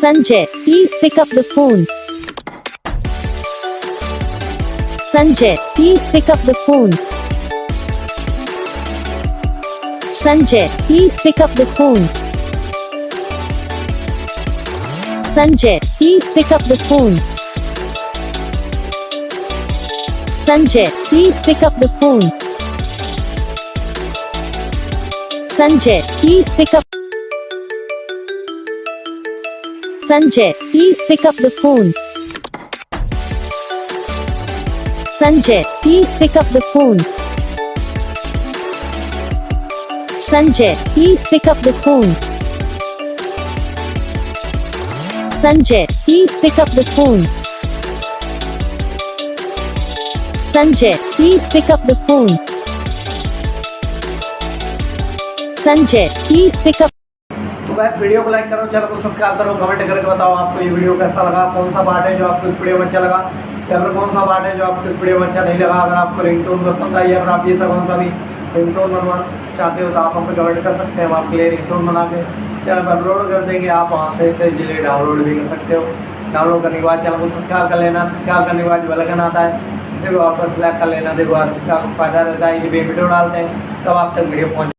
Sanjay, please pick up the phone. Sanjay, please pick up the phone. Sanjay, please pick up the phone. Sanjay, please pick up the phone. Sanjay, please pick up the phone. Sanjay, please pick up. Sanjay, please pick up the phone. Sanjay, please pick up the phone. Sanjay, please pick up the phone. Sanjay, please pick up the phone. Sanjay, please pick up the phone. Sanjay, please pick up. तो guys video को like करो, channel को subscribe करो, comment करके बताओ आपको ये video कैसा लगा, कौन सा पार्ट है जो आपको इस वीडियो में अच्छा लगा या फिर कौन सा पार्ट है जो आपको इस वीडियो में अच्छा नहीं लगा। अगर आपको रिंगटोन पसंद आई या फिर आप ये कौन सा भी रिंगटोन बनवाना चाहते हो तो आप हमको कमेंट कर सकते हैं। हम आपके लिए रिंगटोन बना के चैनल पर अपलोड कर देंगे, आप वहाँ से इसे इजीली डाउनलोड भी कर सकते हो। डाउनलोड करने के बाद चैनल को सब्सक्राइब कर लेना, सब्सक्राइब करने के बाद जो बेल आइकन आता है इसे भी वापस सेलेक्ट कर लेना। देखो इसका फ़ायदा रहता है कि वीडियो डालते हैं तब आप तक वीडियो पहुँच